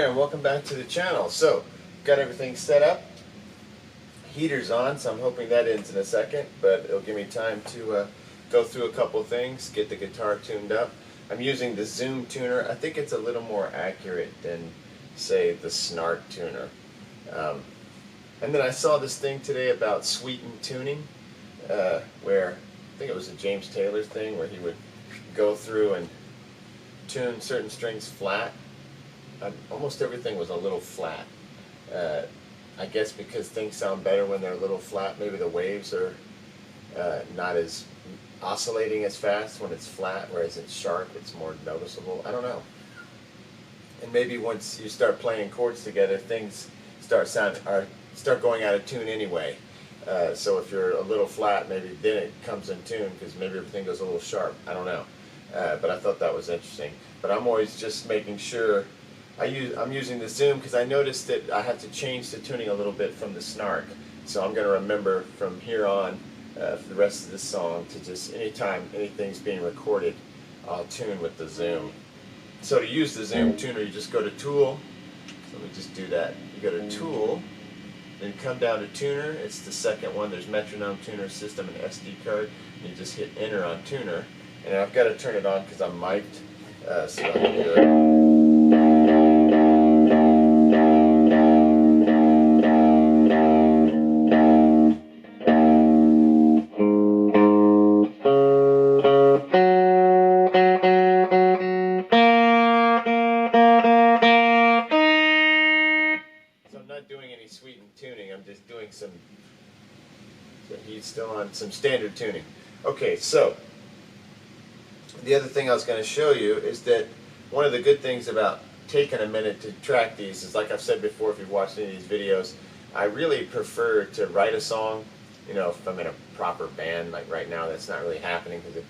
there, and welcome back to the channel. So, got everything set up. Heater's on, so I'm hoping that ends in a second, but it'll give me time to go through a couple things, get the guitar tuned up. I'm using the Zoom tuner. I think it's a little more accurate than, say, the Snark tuner. And then I saw this thing today about sweetened tuning, where I think it was a James Taylor thing, where he would go through and tune certain strings flat. Almost everything was a little flat. I guess because things sound better when they're a little flat. Maybe the waves are not as oscillating as fast when it's flat, whereas it's sharp, it's more noticeable. I don't know. And maybe once you start playing chords together, things start going out of tune anyway. So if you're a little flat, maybe then it comes in tune because maybe everything goes a little sharp. I don't know. But I thought that was interesting. But I'm always just making sure. I'm using the Zoom because I noticed that I have to change the tuning a little bit from the Snark. So I'm going to remember from here on for the rest of this song to just anytime anything's being recorded, I'll tune with the Zoom. So to use the Zoom tuner, you just go to Tool. So let me just do that. You go to Tool, then come down to Tuner. It's the second one. There's Metronome, Tuner, System, and SD card. And you just hit Enter on Tuner. And I've got to turn it on because I'm mic'd, so I can hear it. Doing any sweetened tuning. I'm just doing some, so he's still on some standard tuning. Okay, so the other thing I was going to show you is that one of the good things about taking a minute to track these is, like I've said before, if you've watched any of these videos, I really prefer to write a song, you know, if I'm in a proper band. Like right now that's not really happening because of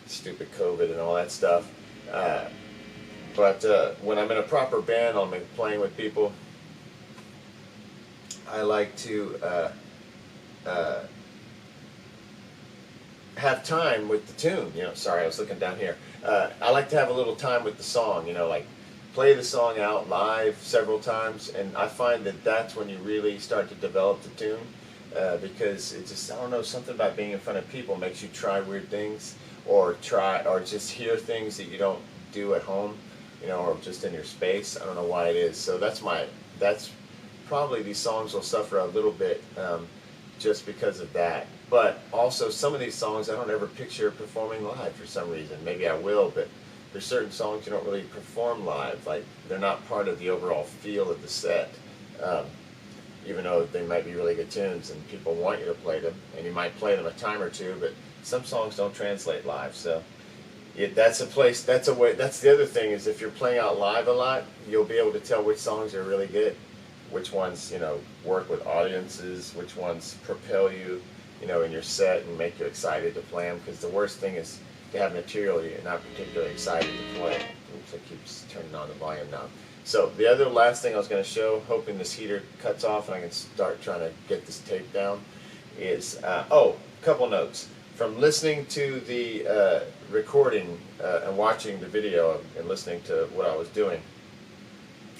stupid COVID and all that stuff, but when I'm in a proper band, I'm playing with people, I like to have time with the tune. You know, sorry, I was looking down here. I like to have a little time with the song. You know, like play the song out live several times, and I find that that's when you really start to develop the tune. Because it just, I don't know, something about being in front of people makes you try weird things, or just hear things that you don't do at home. You know, or just in your space. I don't know why it is. So that's probably these songs will suffer a little bit just because of that. But also some of these songs I don't ever picture performing live for some reason. Maybe I will, but there's certain songs you don't really perform live. Like they're not part of the overall feel of the set. Even though they might be really good tunes and people want you to play them, and you might play them a time or two, but some songs don't translate live. So that's a place, that's a way, that's the other thing, is if you're playing out live a lot, you'll be able to tell which songs are really good. Which ones, you know, work with audiences, which ones propel you, you know, in your set and make you excited to play them. Because the worst thing is to have material you're not particularly excited to play. Oops, it keeps turning on the volume now. So the other last thing I was going to show, hoping this heater cuts off and I can start trying to get this tape down, is, a couple notes. From listening to the recording and watching the video and listening to what I was doing,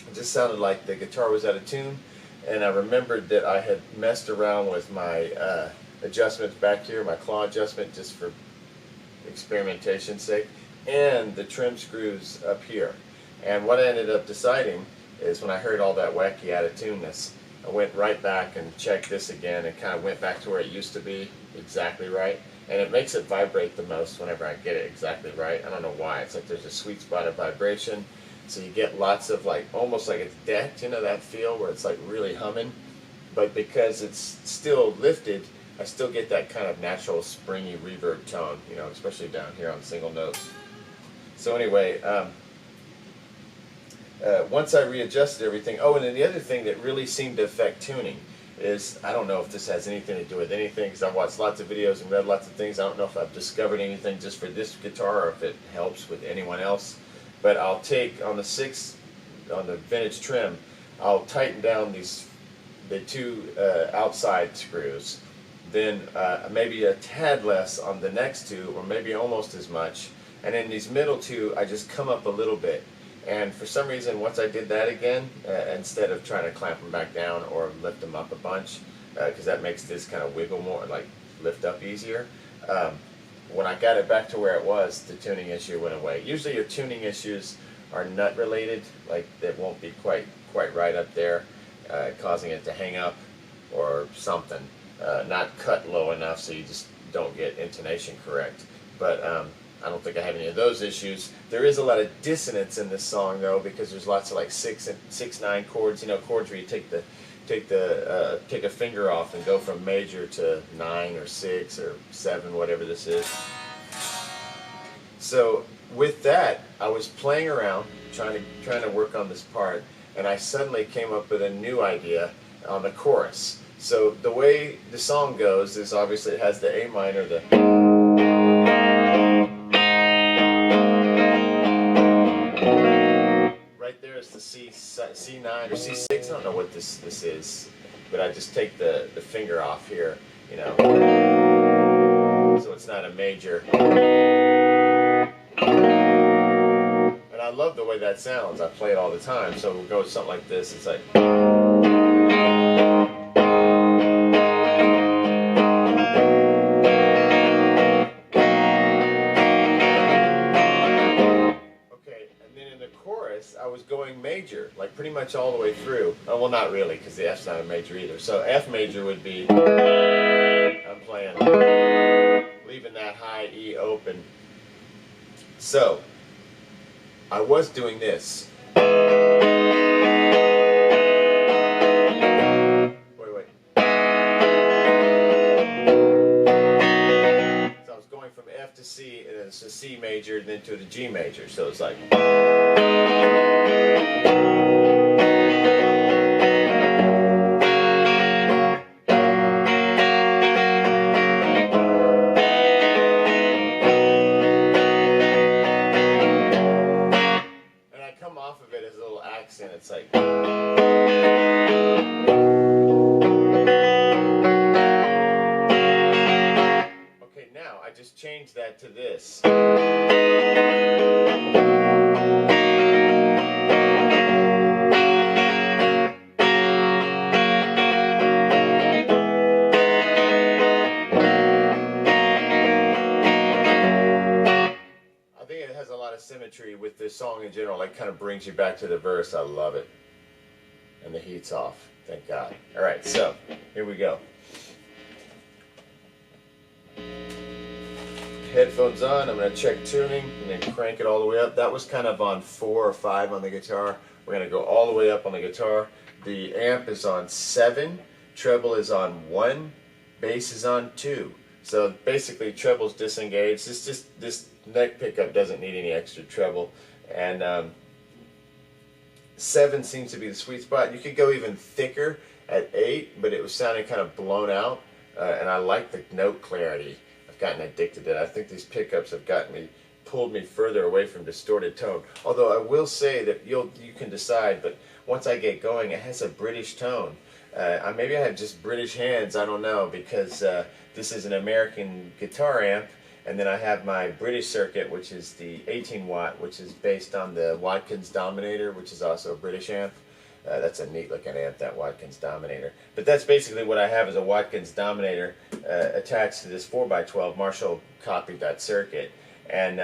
it just sounded like the guitar was out of tune, and I remembered that I had messed around with my adjustments back here, my claw adjustment, just for experimentation's sake, and the trim screws up here. And what I ended up deciding is, when I heard all that wacky out of tuneness, I went right back and checked this again and kind of went back to where it used to be exactly right. And it makes it vibrate the most whenever I get it exactly right. I don't know why. It's like there's a sweet spot of vibration. So you get lots of, like, almost like it's decked, you know, that feel where it's like really humming. But because it's still lifted, I still get that kind of natural springy reverb tone, you know, especially down here on single notes. So anyway, once I readjusted everything, and then the other thing that really seemed to affect tuning is, I don't know if this has anything to do with anything, because I've watched lots of videos and read lots of things. I don't know if I've discovered anything just for this guitar or if it helps with anyone else. But I'll take, on the vintage trim, I'll tighten down the two outside screws. Then maybe a tad less on the next two, or maybe almost as much. And then these middle two, I just come up a little bit. And for some reason, once I did that again, instead of trying to clamp them back down or lift them up a bunch, because that makes this kind of wiggle more, like lift up easier. When I got it back to where it was, the tuning issue went away. Usually your tuning issues are nut related, like that won't be quite right up there, causing it to hang up or something. Not cut low enough so you just don't get intonation correct. But I don't think I have any of those issues. There is a lot of dissonance in this song though, because there's lots of like 6/9 chords. You know, chords where you take a finger off and go from major to 9 or 6 or 7, whatever this is. So with that, I was playing around, trying to work on this part, and I suddenly came up with a new idea on the chorus. So the way the song goes is obviously it has the A minor, the right there is the C9 or C6. I don't know what this is, but I just take the finger off here, you know, so it's not a major. And I love the way that sounds. I play it all the time. So we'll go with something like this. It's like. I was going major, like pretty much all the way through. Oh, well, not really, because the F's not a major either. So F major would be, I'm playing, leaving that high E open. So, I was doing this. Wait. So I was going from F to C, and then it's a C major, and then to the G major. So it's like. Off of it as a little accent, it's like. Okay, now I just changed that to this. Symmetry with this song in general, like kind of brings you back to the verse. I love it. And the heat's off, thank God. Alright, so here we go. Headphones on, I'm going to check tuning and then crank it all the way up. That was kind of on 4 or 5 on the guitar. We're going to go all the way up on the guitar. The amp is on 7, treble is on 1, bass is on 2. So basically treble's disengaged. This neck pickup doesn't need any extra treble, and 7 seems to be the sweet spot. You could go even thicker at 8, but it was sounding kind of blown out, and I like the note clarity. I've gotten addicted to it. I think these pickups have pulled me further away from distorted tone. Although I will say that you can decide, but once I get going, it has a British tone. Maybe I have just British hands, I don't know, because this is an American guitar amp, and then I have my British circuit, which is the 18 watt, which is based on the Watkins Dominator, which is also a British amp. That's a neat looking amp, that Watkins Dominator. But that's basically what I have, is a Watkins Dominator attached to this 4x12. Marshall copied that circuit, and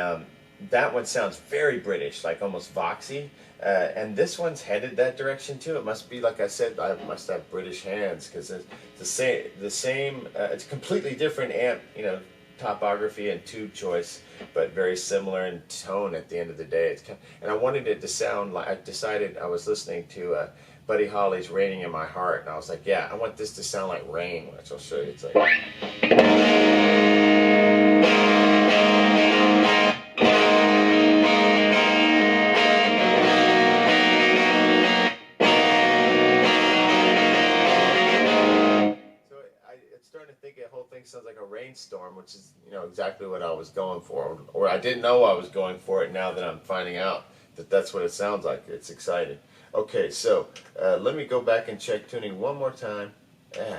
that one sounds very British, like almost Voxy. And this one's headed that direction too. It must be, like I said, I must have British hands, because it's the same. It's a completely different amp, you know, topography and tube choice, but very similar in tone at the end of the day. And I wanted it to sound like, I decided, I was listening to Buddy Holly's "Raining in My Heart," and I was like, yeah, I want this to sound like rain, which I'll show you. It's like. Starting to think the whole thing sounds like a rainstorm, which is, you know, exactly what I was going for, or I didn't know I was going for it. Now that I'm finding out that that's what it sounds like, it's exciting. Okay, so let me go back and check tuning one more time.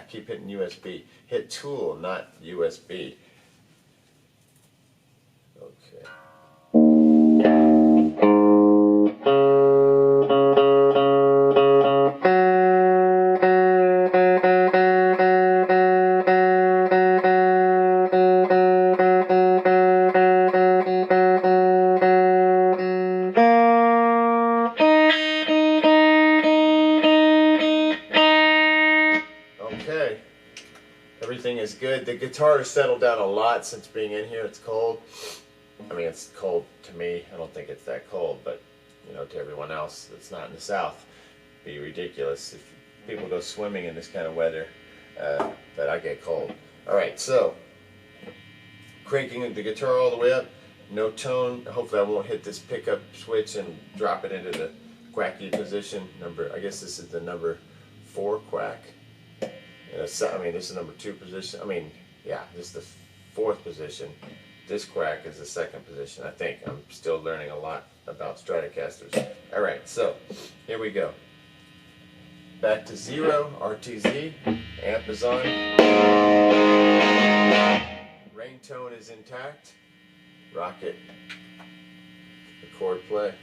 Keep hitting USB. Hit tool, not USB. Okay. Everything is good. The guitar has settled down a lot since being in here. It's cold. I mean, it's cold to me. I don't think it's that cold, but you know, to everyone else that's not in the South, it'd be ridiculous if people go swimming in this kind of weather. But I get cold. All right, so cranking the guitar all the way up, no tone. Hopefully, I won't hit this pickup switch and drop it into the quacky position. I guess this is the number 4 quack. I mean, this is number 2 position. I mean, yeah, this is the 4th position. This quack is the 2nd position. I think I'm still learning a lot about Stratocasters. All right, so here we go. Back to 0, RTZ, amp is on. Ring tone is intact. Rocket, the chord play.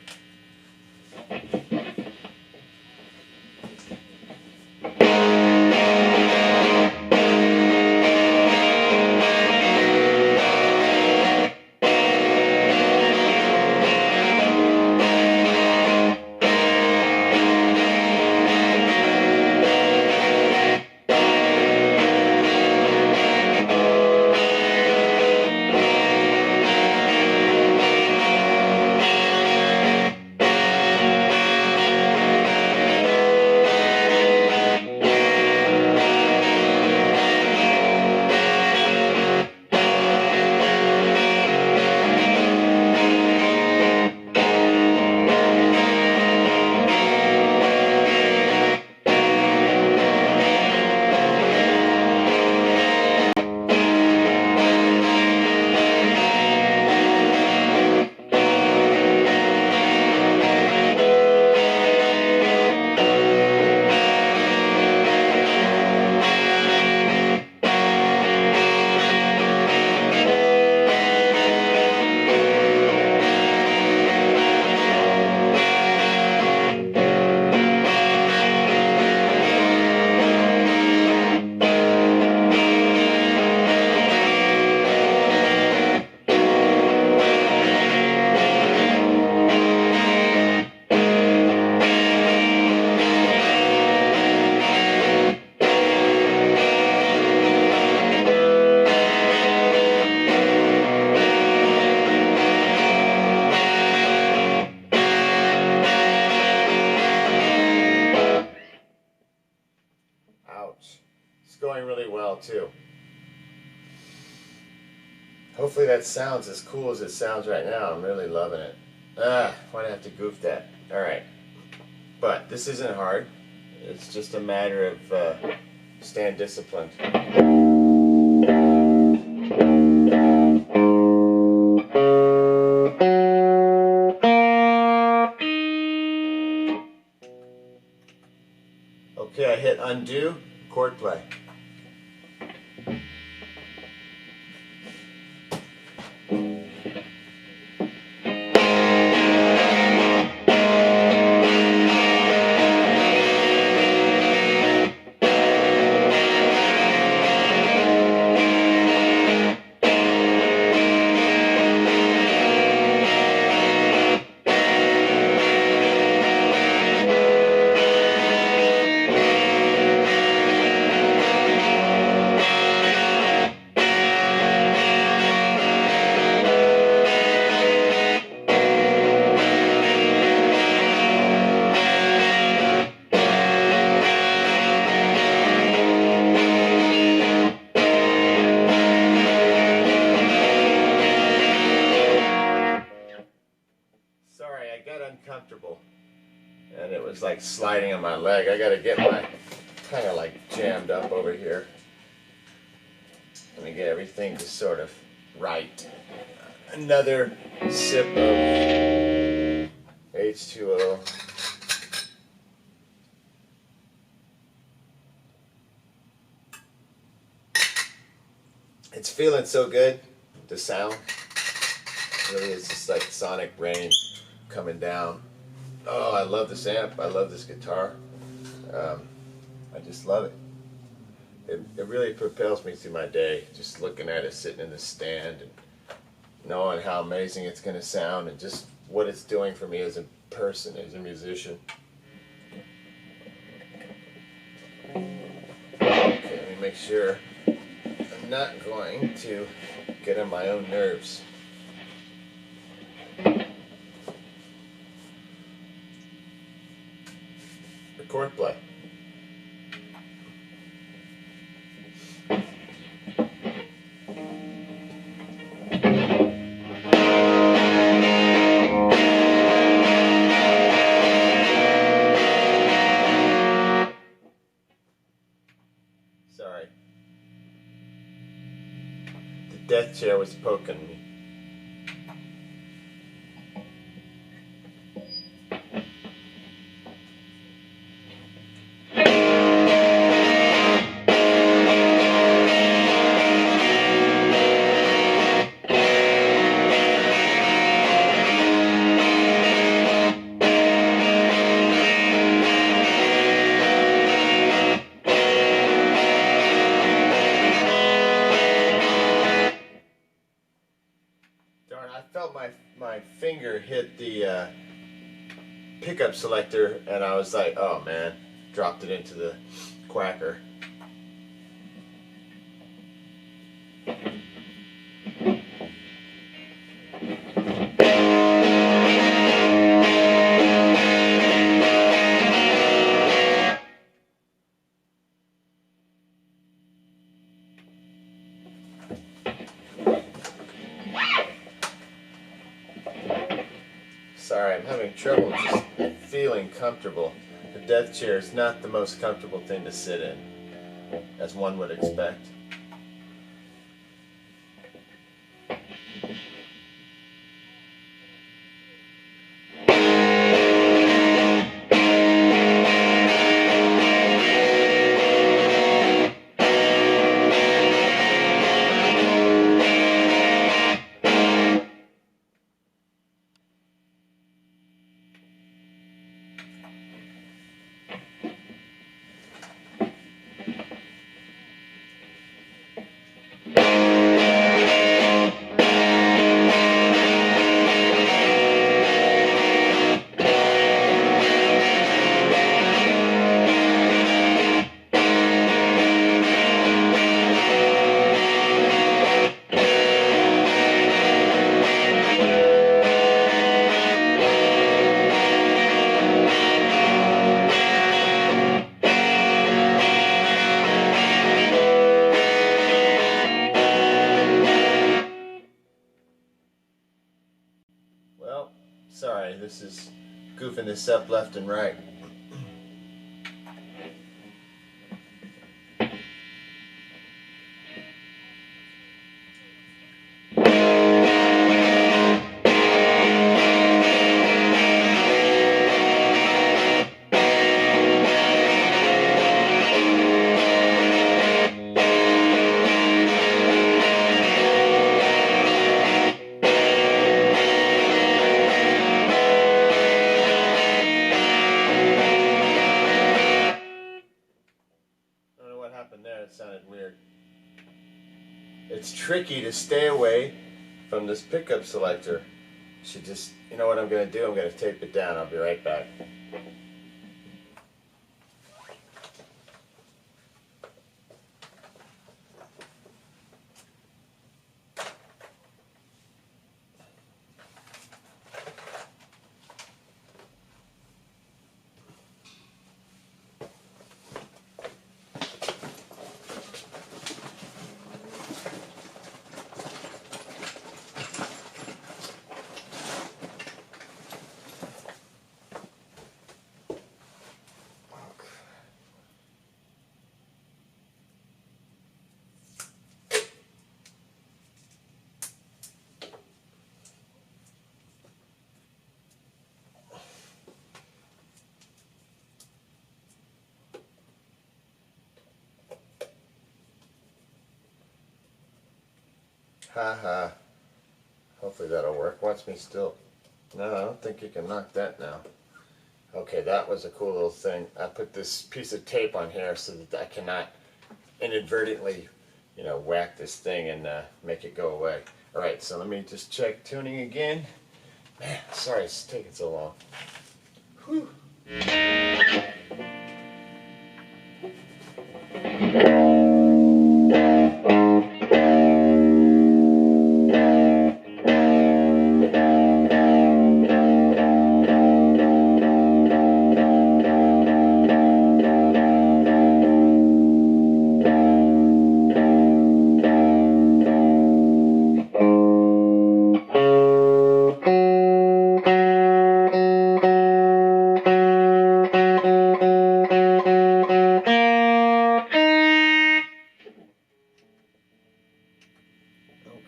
Going really well too. Hopefully that sounds as cool as it sounds right now. I'm really loving it. Why'd I have to goof that? Alright. But this isn't hard. It's just a matter of staying disciplined. Okay, I hit undo, chord play. Uncomfortable, and it was like sliding on my leg. I gotta get my kind of like jammed up over here. Let me get everything just sort of right. Another sip of H2O. It's feeling so good, the sound. It really is just like sonic range coming down. Oh, I love this amp. I love this guitar. I just love it. It really propels me through my day, just looking at it sitting in the stand and knowing how amazing it's going to sound and just what it's doing for me as a person, as a musician. Okay, let me make sure not going to get on my own nerves. Record play. Sorry. The death chair was poking me. I felt my finger hit the pickup selector, and I was like, oh man, dropped it into the quacker. Sorry, I'm having trouble just feeling comfortable. The death chair is not the most comfortable thing to sit in, as one would expect. Well, sorry, this is goofing this up left and right. There, it sounded weird. It's tricky to stay away from this pickup selector. Should just, you know what I'm going to do? I'm going to tape it down. I'll be right back. Haha. Hopefully that'll work. Watch me still. No, I don't think you can knock that now. Okay, that was a cool little thing. I put this piece of tape on here so that I cannot inadvertently, whack this thing and make it go away. Alright, so let me just check tuning again. Man, sorry it's taking so long. Whew.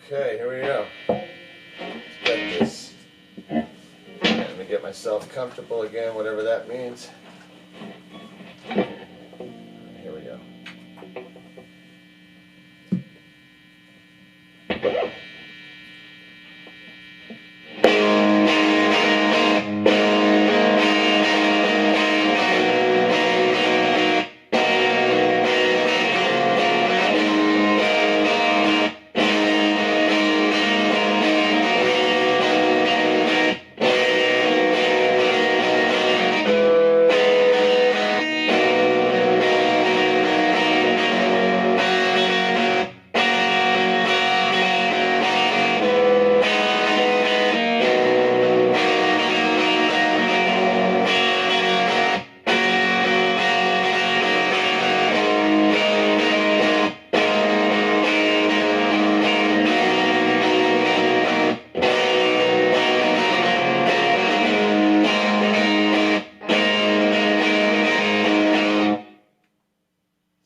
Okay, here we go. Let's get this. Let me get myself comfortable again, whatever that means. Here we go.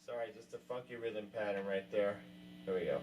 Sorry, just a funky rhythm pattern right there. Here we go.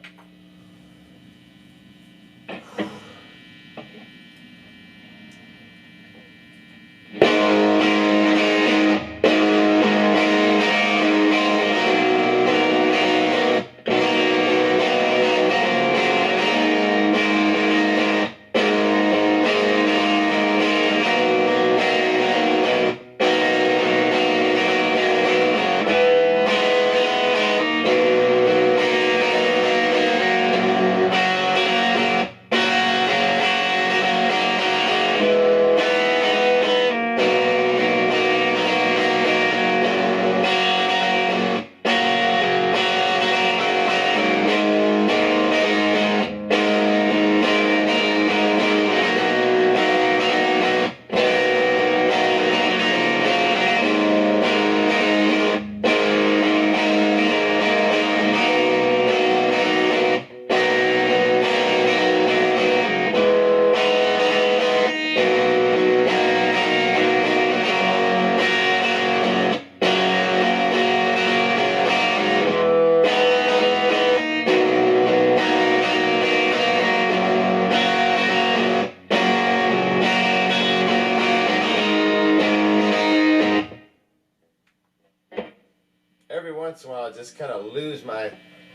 Every once in a while I just kind of lose my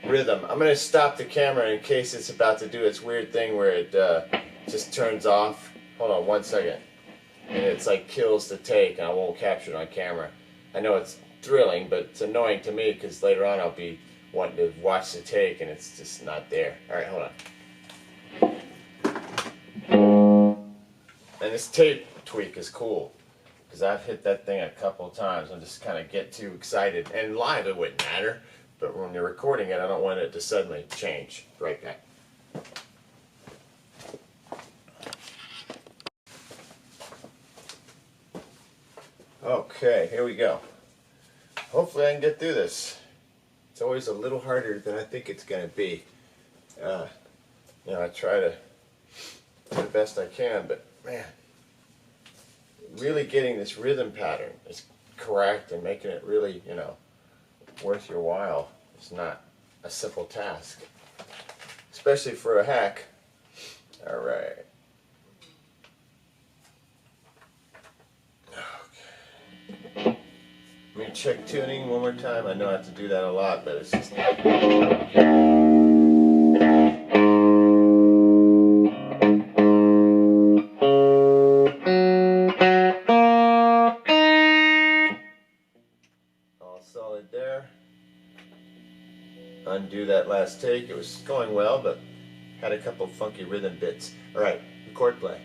rhythm. I'm going to stop the camera in case it's about to do its weird thing where it just turns off. Hold on 1 second. And it's like kills the take and I won't capture it on camera. I know it's thrilling, but it's annoying to me because later on I'll be wanting to watch the take and it's just not there. Alright, hold on. And this tape tweak is cool. Because I've hit that thing a couple of times and just kind of get too excited. And live it wouldn't matter, but when you're recording it, I don't want it to suddenly change. Right back. Okay, here we go. Hopefully I can get through this. It's always a little harder than I think it's going to be. You know, I try to do the best I can, but man, really getting this rhythm pattern is correct and making it really, you know, worth your while is not a simple task, especially for a hack. All right. Okay. Let me check tuning one more time. I know I have to do that a lot, but it's just. Solid there. Undo that last take. It was going well, but had a couple funky rhythm bits. Alright, chord play.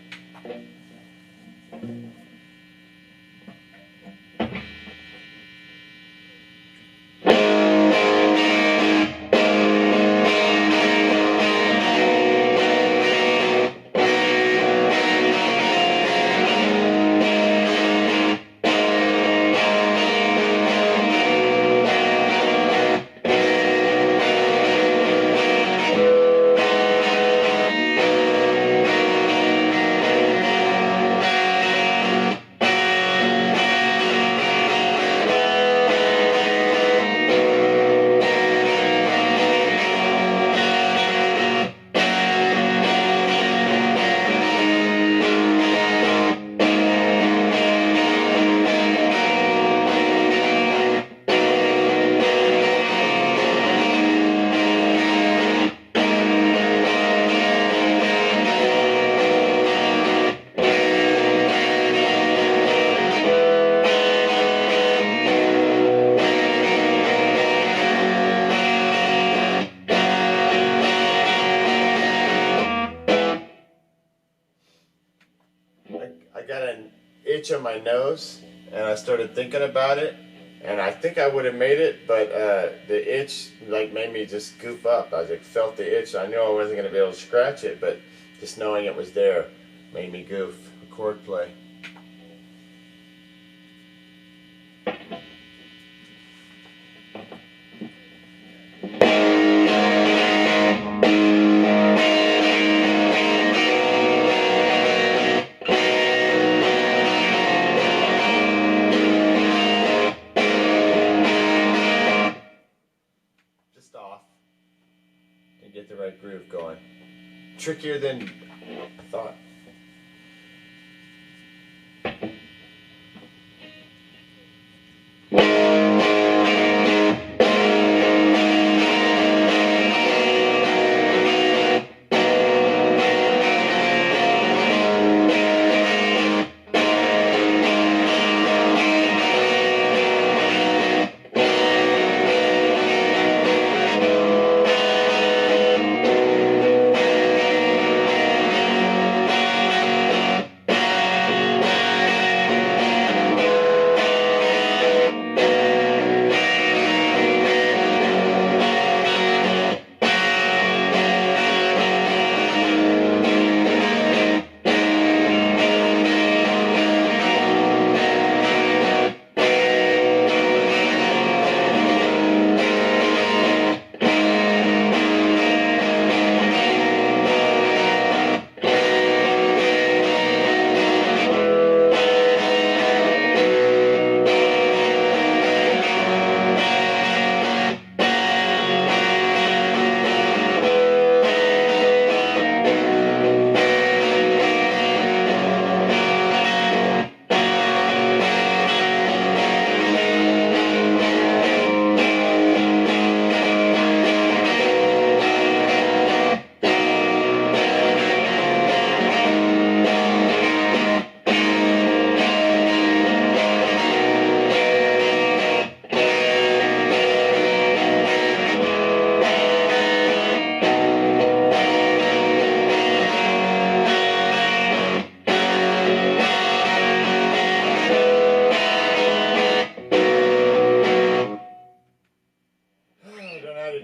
itch on my nose, and I started thinking about it, and I think I would have made it, but the itch like made me just goof up. I like felt the itch. I knew I wasn't going to be able to scratch it, but just knowing it was there made me goof. A chord play. Just off and get the right groove going. Trickier than I thought.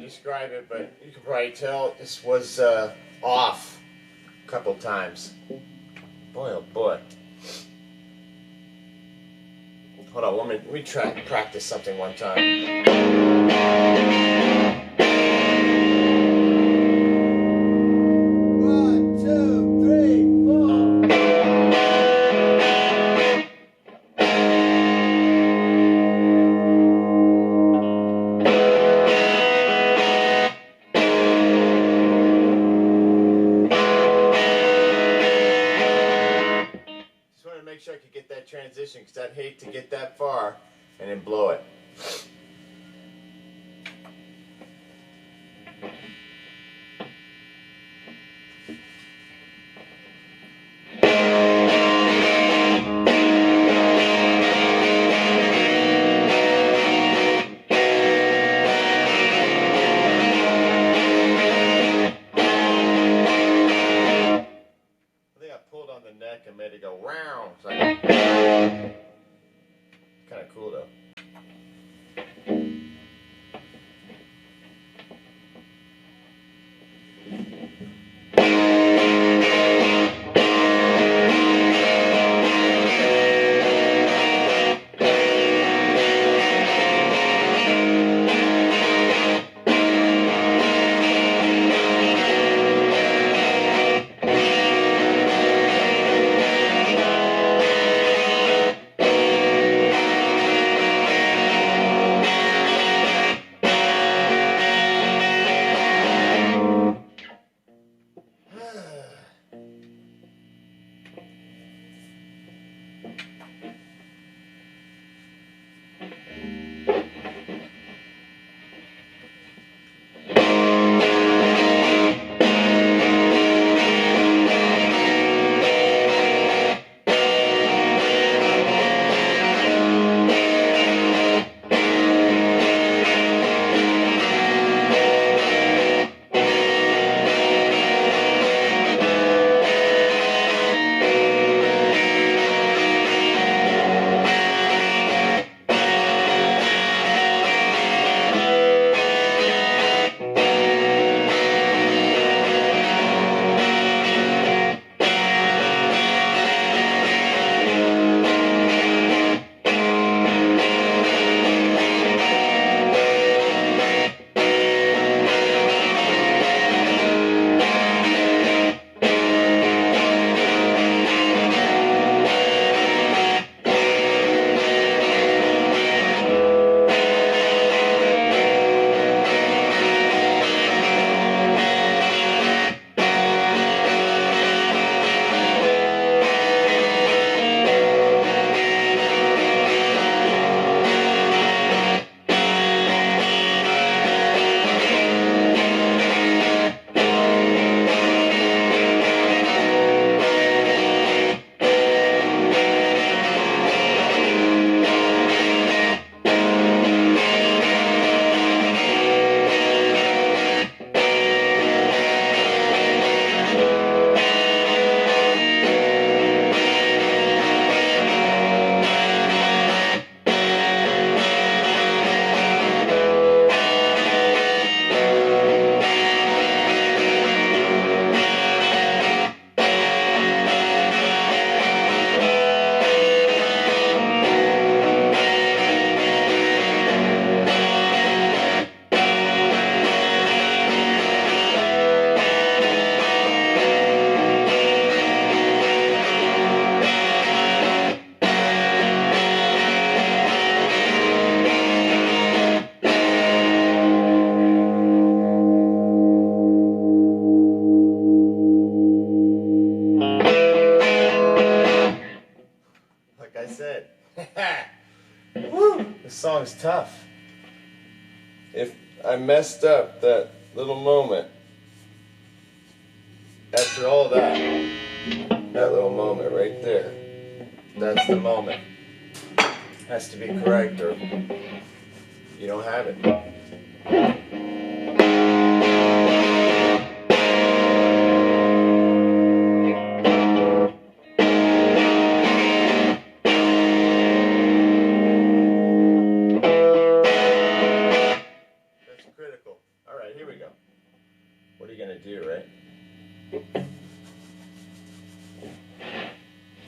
Describe it, but you can probably tell this was off a couple times. Boy, oh boy. Hold on, let me try practice something one time. Make sure I could get that transition, because I'd hate to get that far and then blow it. Pulled on the neck and made it go round. It's like, kind of cool though. tough. If I messed up that little moment, after all that little moment right there, that's the moment. Has to be correct or you don't have it. That's critical. All right, here we go. What are you going to do, right?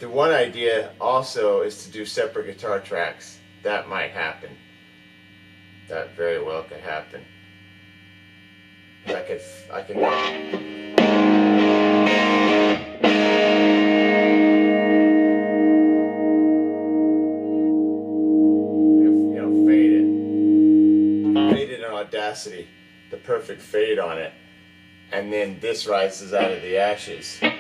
The one idea also is to do separate guitar tracks. That might happen. That very well could happen. I can go. Fade it in Audacity, the perfect fade on it, and then this rises out of the ashes. I'll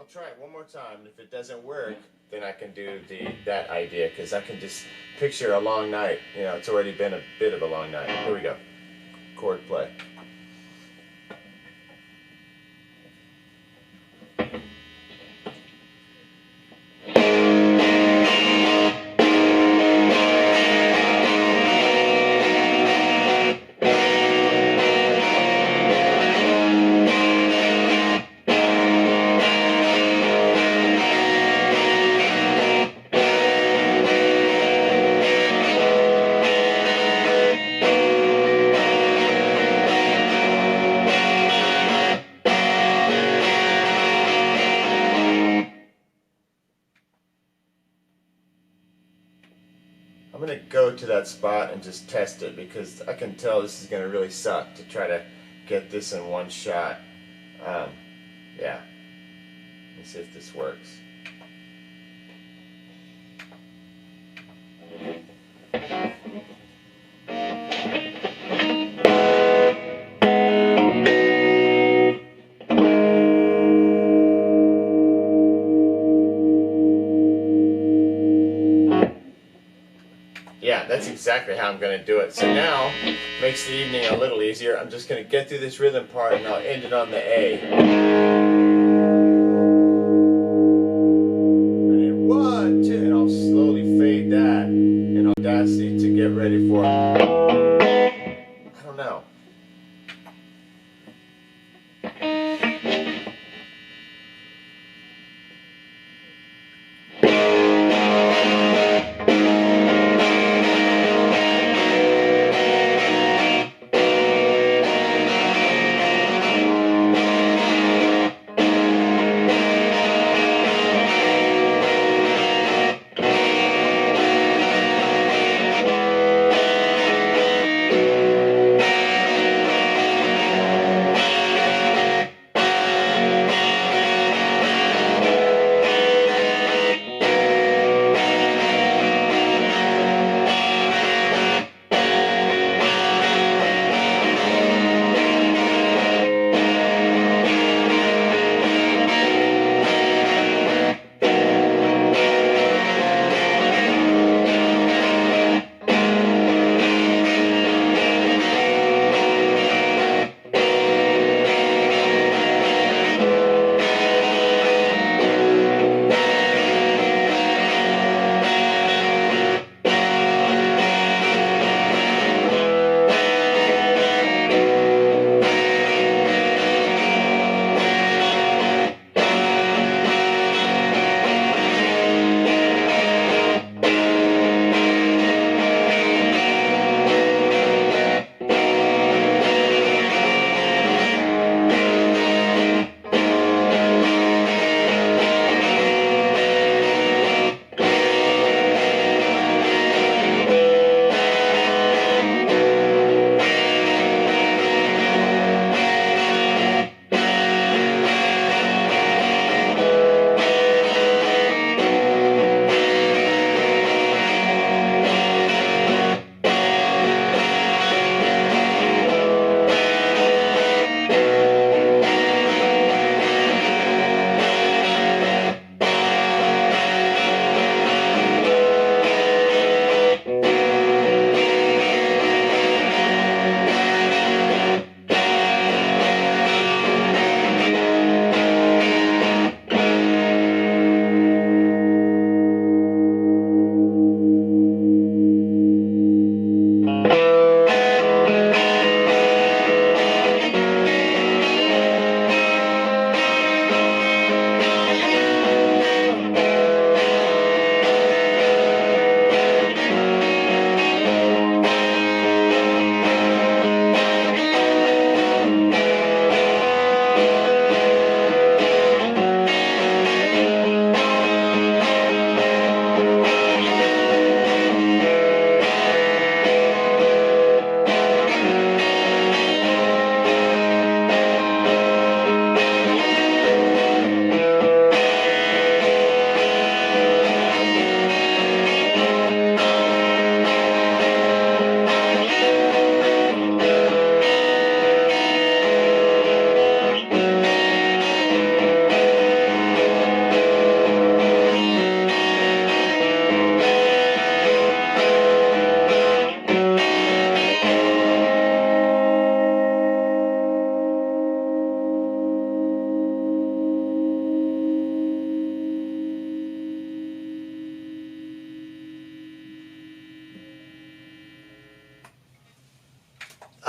try it one more time, and if it doesn't work, then I can do that idea, because I can just picture a long night. You know, it's already been a bit of a long night. Here we go. Chord play. I'm going to go to that spot and just test it, because I can tell this is going to really suck to try to get this in one shot. Yeah. Let's see if this works. Yeah, that's exactly how I'm going to do it. So now, makes the evening a little easier. I'm just going to get through this rhythm part and I'll end it on the A. And then 1, 2, and I'll slowly fade that in Audacity to get ready for, I don't know.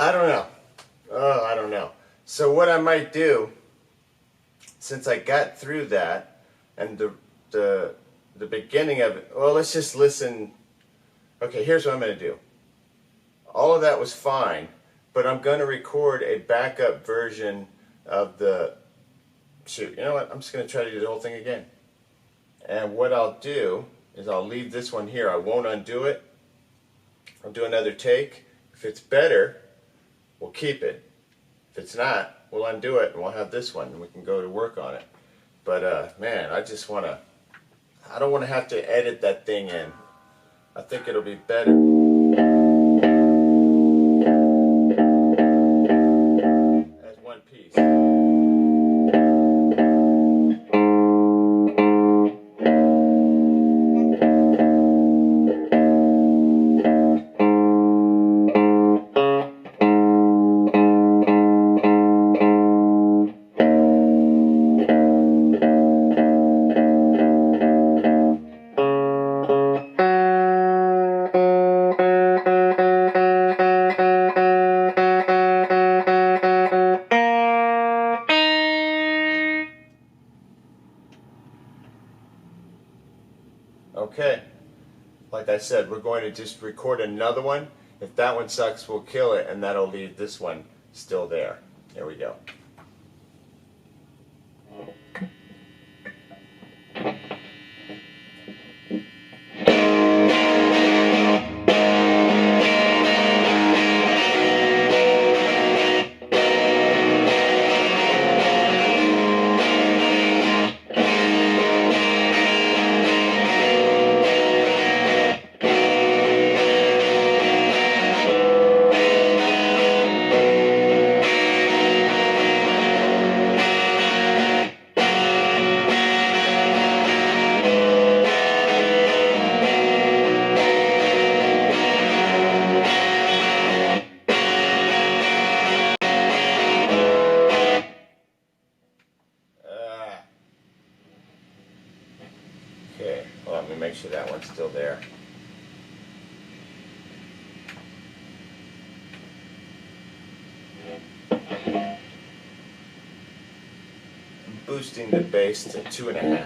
I don't know. Oh, I don't know. So what I might do, since I got through that, and the beginning of it, well, let's just listen. Okay, here's what I'm going to do. All of that was fine, but I'm going to record a backup version of the, shoot, you know what, I'm just going to try to do the whole thing again. And what I'll do is I'll leave this one here. I won't undo it. I'll do another take. If it's better, we'll keep it. If it's not, we'll undo it and we'll have this one and we can go to work on it. But man, I don't want to have to edit that thing in. I think it'll be better as one piece. Okay, like I said, we're going to just record another one. If that one sucks, we'll kill it, and that'll leave this one still there. Here we go. Okay, well, let me make sure that one's still there. I'm boosting the bass to 2.5.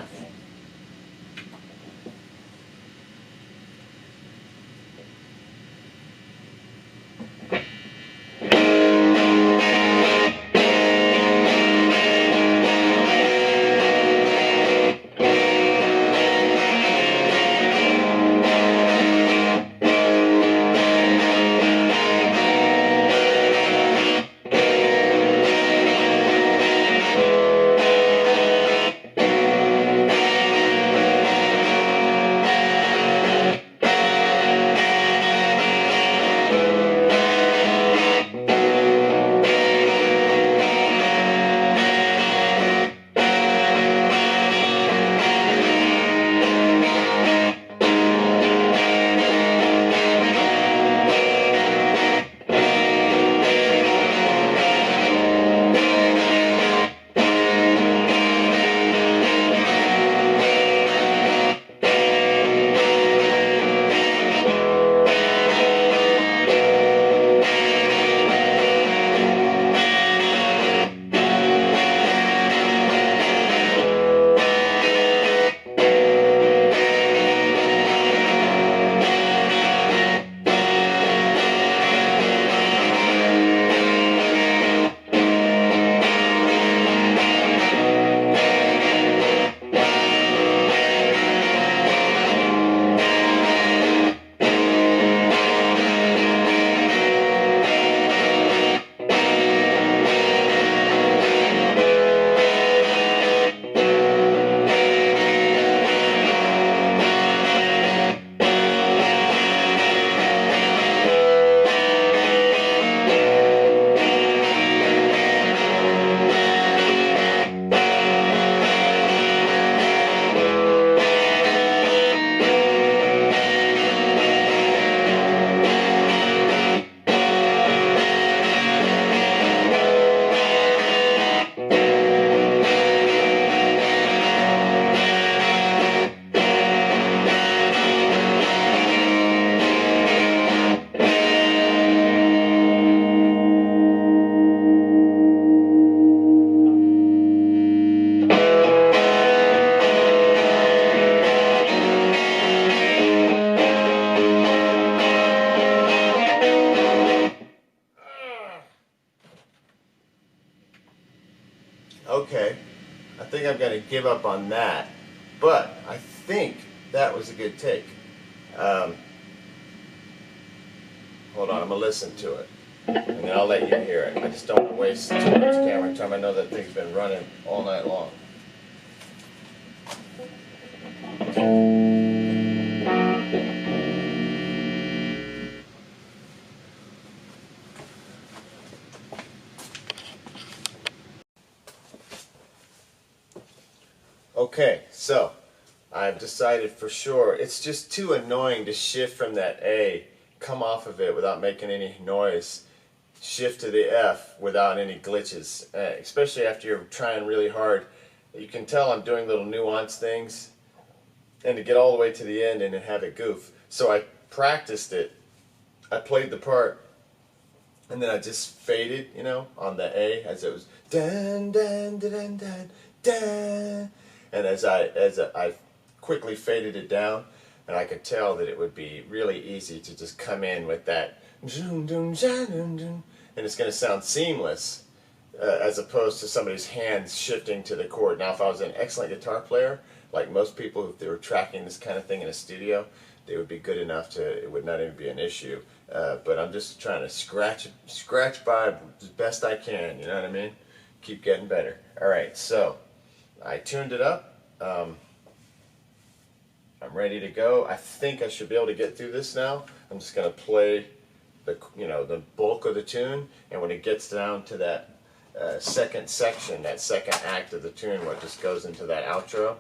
okay, I think I'm going to give up on that. But I think that was a good take. Um, hold on, I'm going to listen to it. And then I'll let you hear it. I just don't want to waste too much camera time. I know that thing's been running all night long. Okay, so I've decided for sure it's just too annoying to shift from that A, come off of it without making any noise, shift to the F without any glitches, especially after you're trying really hard. You can tell I'm doing little nuanced things, and to get all the way to the end and then have it goof. So I practiced it, I played the part, and then I just faded, you know, on the A as it was dun dun dun dun dun dun. And as I quickly faded it down, and I could tell that it would be really easy to just come in with that, and it's going to sound seamless, as opposed to somebody's hands shifting to the chord. Now, if I was an excellent guitar player, like most people, if they were tracking this kind of thing in a studio, they would be good enough to, it would not even be an issue. But I'm just trying to scratch by as best I can, you know what I mean? Keep getting better. All right, so I tuned it up. I'm ready to go. I think I should be able to get through this now. I'm just going to play the, you know, the bulk of the tune, and when it gets down to that second section, that second act of the tune, what just goes into that outro,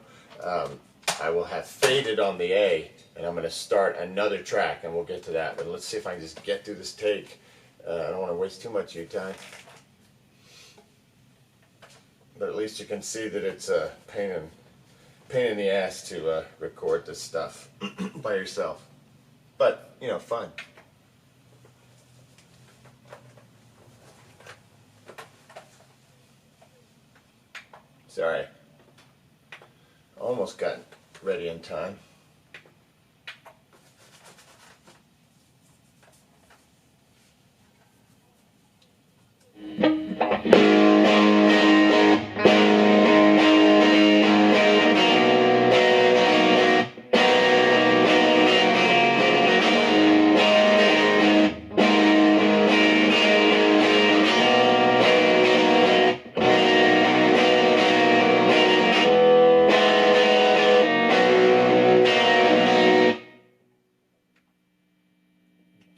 I will have faded on the A, and I'm going to start another track, and we'll get to that. But let's see if I can just get through this take. I don't want to waste too much of your time. But at least you can see that it's a pain in the ass to record this stuff by yourself. But, you know, fun. Sorry. Almost got ready in time.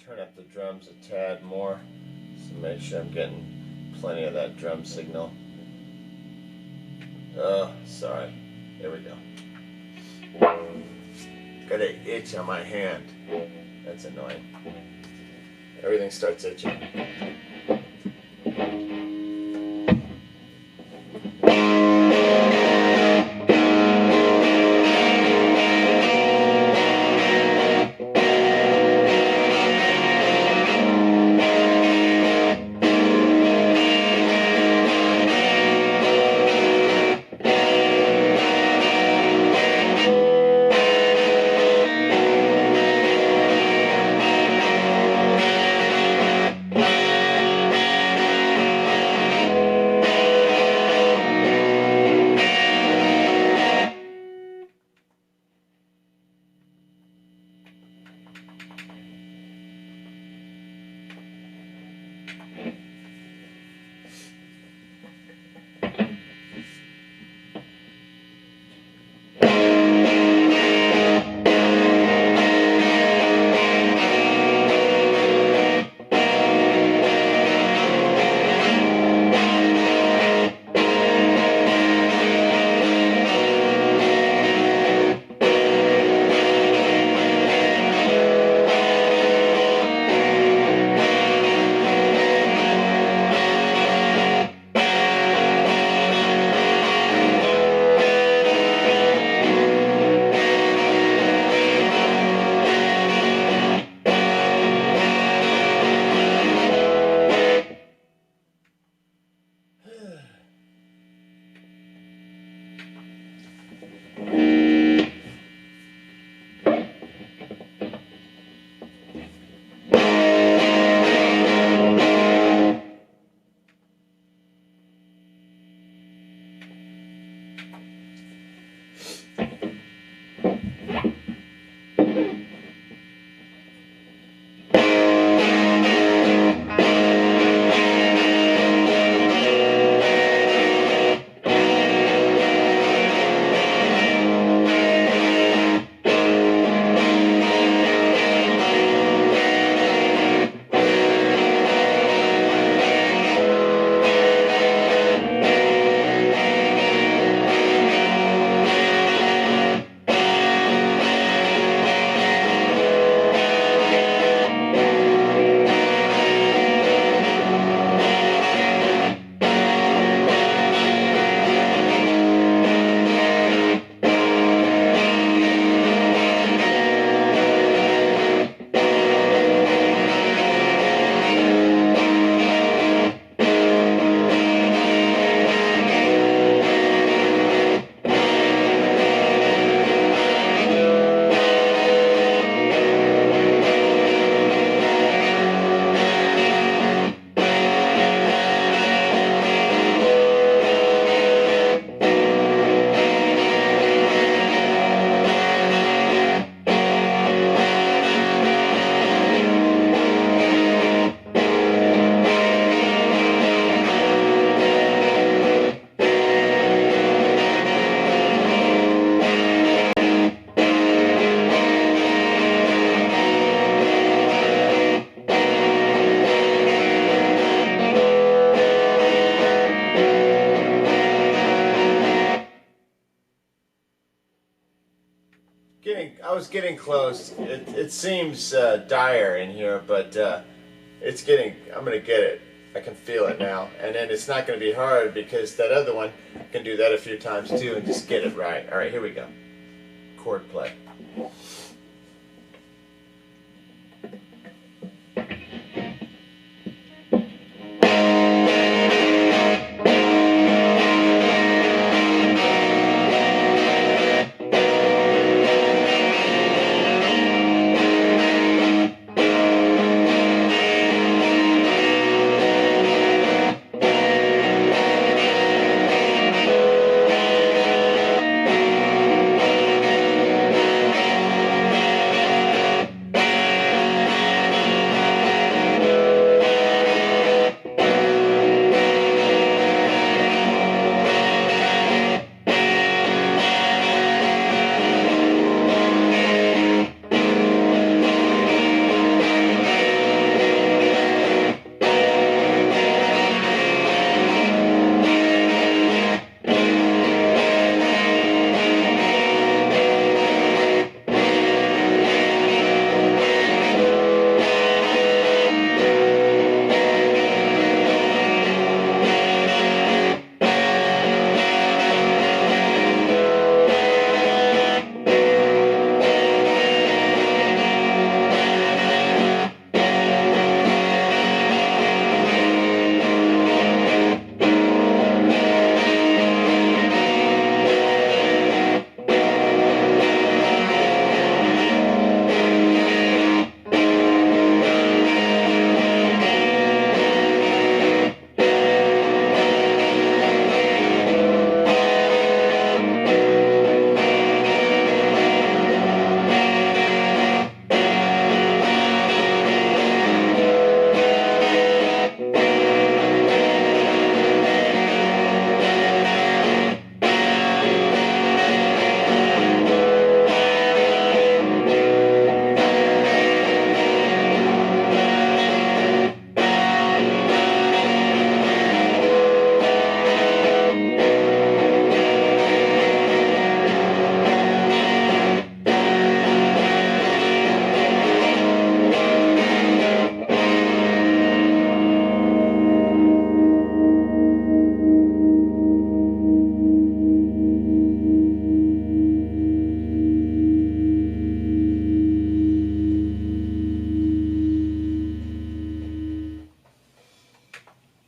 Turn up the drums a tad more, so make sure I'm getting plenty of that drum signal. Oh, sorry. There we go. Got an itch on my hand. That's annoying. Everything starts itching. was getting close. It seems dire in here, but it's getting. I'm gonna get it. I can feel it now, and then it's not gonna be hard because that other one I can do that a few times too and just get it right. All right, here we go. Chord play.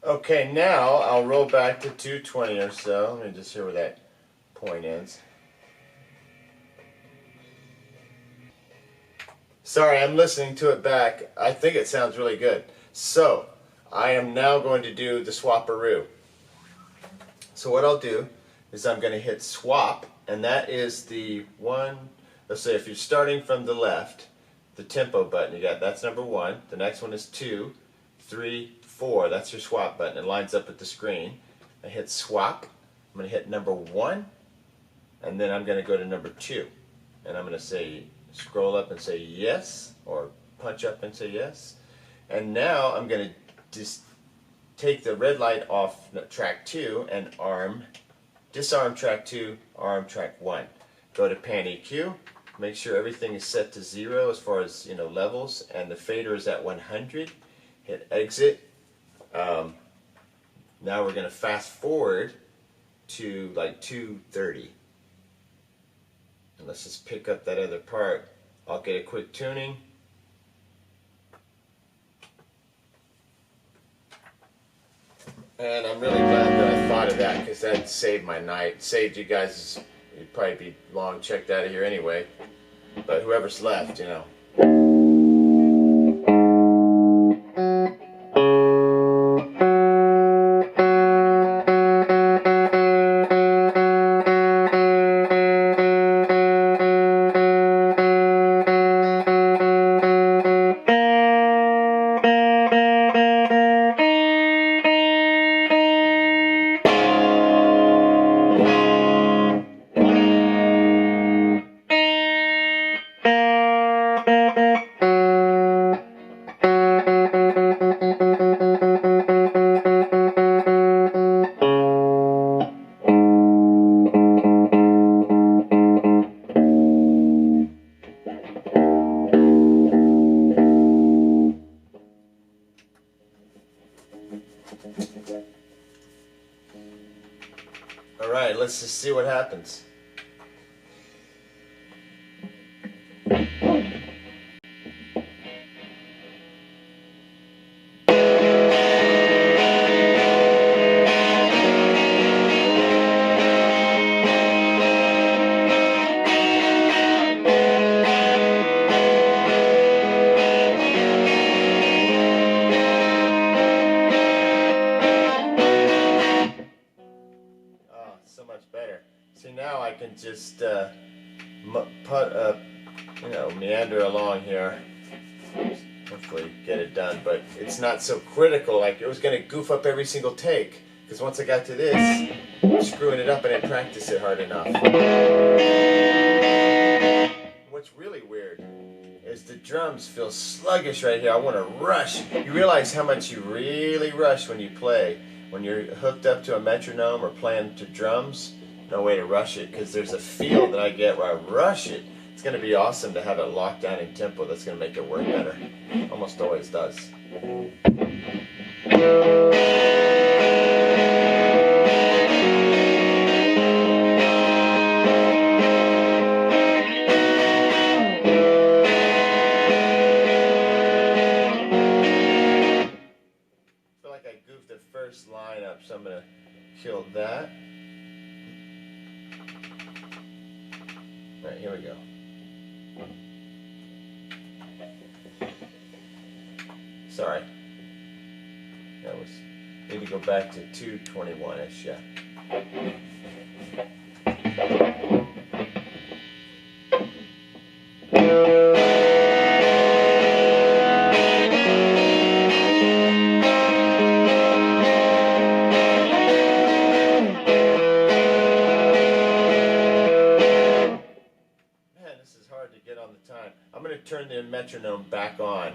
Okay, now I'll roll back to 220 or so. Let me just hear where that point ends. Sorry, I'm listening to it back. I think it sounds really good. So, I am now going to do the swapperoo. So what I'll do is I'm going to hit swap, and that is the one, let's say if you're starting from the left, the tempo button, you got, that's number 1. The next one is 2, 3, 4. That's your swap button. It lines up with the screen. I hit swap. I'm going to hit number 1, and then I'm going to go to number 2. And I'm going to say, scroll up and say yes, or punch up and say yes. And now I'm going to just take the red light off track 2 and disarm track 2, arm track 1. Go to pan EQ. Make sure everything is set to 0 as far as levels, and the fader is at 100. Hit exit. Now we're going to fast forward to like 230. And let's just pick up that other part. I'll get a quick tuning. And I'm really glad that I thought of that, because that saved my night. Saved you guys. You'd probably be long checked out of here anyway. But whoever's left, Alright, let's just see what happens. So much better. See, now I can just meander along here. Hopefully get it done, but it's not so critical. Like, it was going to goof up every single take, because once I got to this, screwing it up, I didn't practice it hard enough. What's really weird is the drums feel sluggish right here. I want to rush. You realize how much you really rush when you play. When you're hooked up to a metronome or playing to drums, no way to rush it, because there's a feel that I get where I rush it. It's going to be awesome to have it locked down in tempo. That's going to make it work better. Almost always does. First line up, so I'm going to kill that. Alright, here we go. Sorry. That was, need to go back to 221-ish, yeah. I'm going to turn the metronome back on,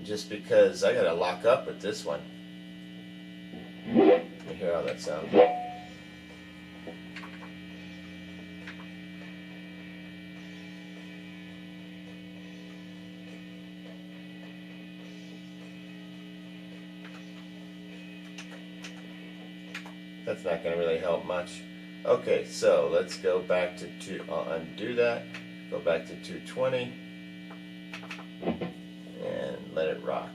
just because I got to lock up with this one. Let me hear how that sounds. That's not going to really help much. Okay, so let's go back to I'll undo that. Go back to 220 and let it rock.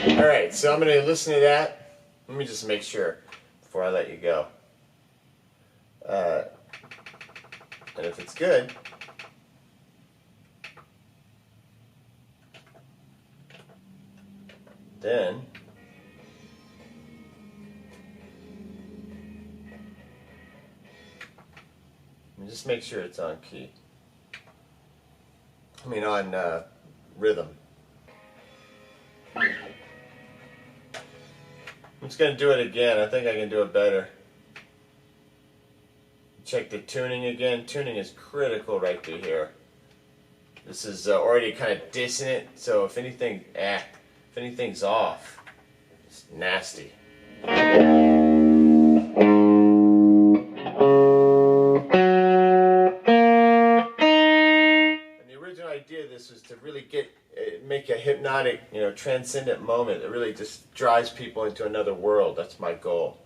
Alright, so I'm going to listen to that. Let me just make sure before I let you go. And if it's good, then just make sure it's on key. I mean on rhythm. I'm just going to do it again. I think I can do it better. Check the tuning again. Tuning is critical right through here. This is already kind of dissonant, so if anything's off, it's nasty. hypnotic, transcendent moment that really just drives people into another world. That's my goal.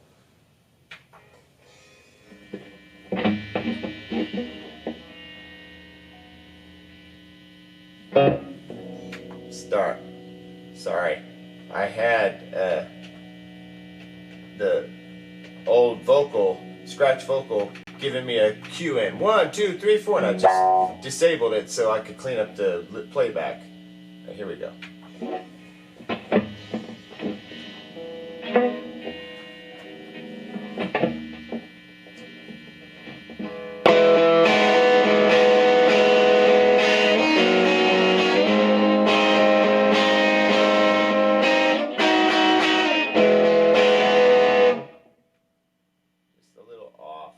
Start. Sorry, I had the old scratch vocal, giving me a cue in 1, 2, 3, 4, and I just disabled it so I could clean up the playback. Right, here we go. Just a little off.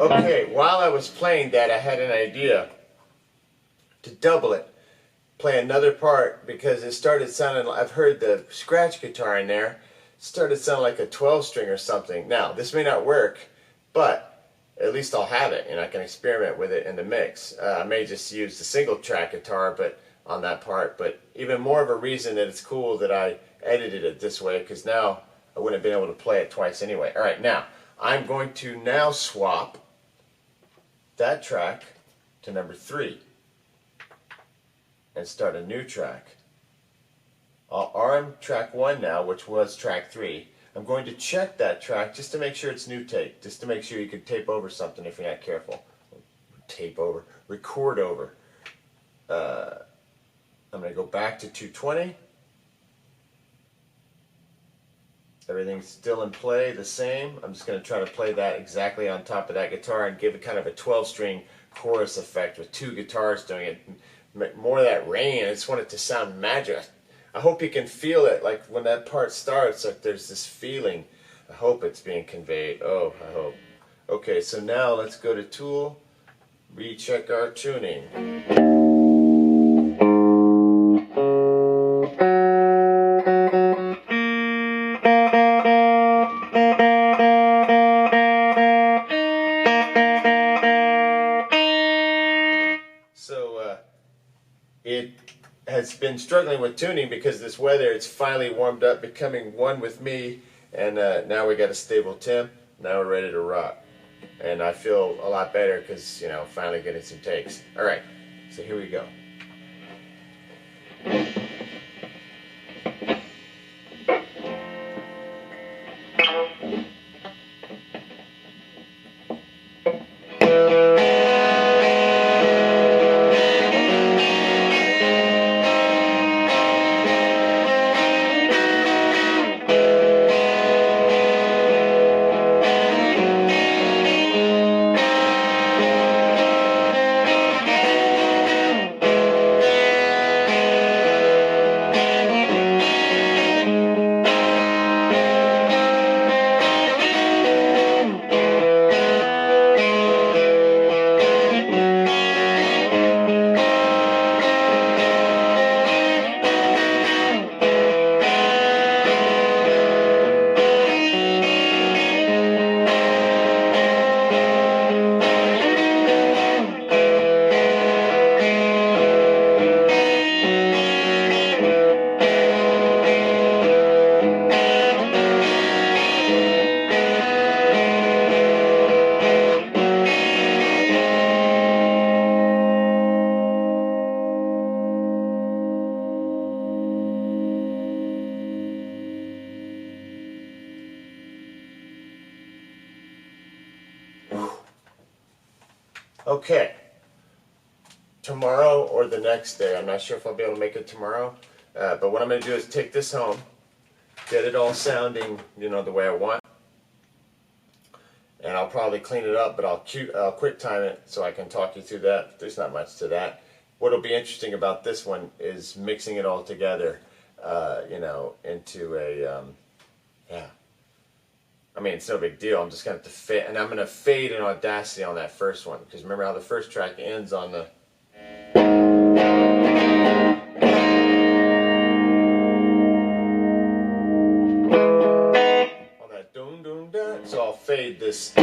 Okay, while I was playing that, I had an idea to double it, play another part, because it started sounding, I've heard the scratch guitar in there, it started sounding like a 12-string or something. Now, this may not work, but at least I'll have it, and I can experiment with it in the mix. I may just use the single-track guitar on that part, but even more of a reason that it's cool that I edited it this way, because now I wouldn't have been able to play it twice anyway. Alright, now, I'm going to now swap that track to number 3 and start a new track. I'll arm track 1 now, which was track 3. I'm going to check that track just to make sure it's new tape, just to make sure you can tape over something if you're not careful. Tape over, record over. I'm going to go back to 220. Everything's still in play, the same. I'm just going to try to play that exactly on top of that guitar and give it kind of a 12-string chorus effect with 2 guitars doing it. More of that rain. I just want it to sound magic. I hope you can feel it, like when that part starts, like there's this feeling. I hope it's being conveyed. Oh, I hope. Okay, so now let's go to Tool, recheck our tuning. It has been struggling with tuning because this weather, it's finally warmed up, becoming one with me, and now we got a stable temp. Now we're ready to rock, and I feel a lot better because, you know, finally getting some takes. All right, so here we go. Okay, tomorrow or the next day, I'm not sure if I'll be able to make it tomorrow, but what I'm going to do is take this home, get it all sounding, the way I want, and I'll probably clean it up, but I'll quick time it so I can talk you through that. There's not much to that. What'll be interesting about this one is mixing it all together, into a, yeah. I mean, it's no big deal. I'm just going to have to fade, and I'm going to fade in Audacity on that first one, because remember how the first track ends on the... on that doom doom da. So I'll fade this.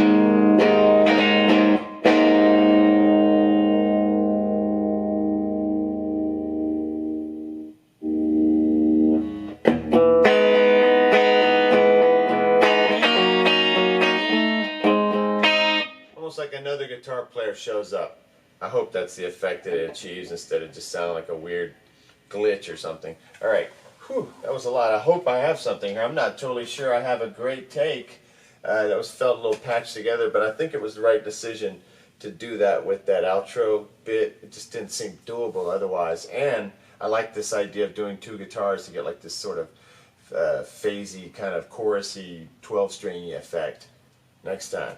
Almost like another guitar player shows up. I hope that's the effect that it achieves instead of just sounding like a weird glitch or something. Alright, that was a lot. I hope I have something here. I'm not totally sure I have a great take. That was felt a little patched together, but I think it was the right decision to do that with that outro bit. It just didn't seem doable otherwise. And I like this idea of doing two guitars to get like this sort of phasey, kind of chorusy, 12-stringy effect. Next time.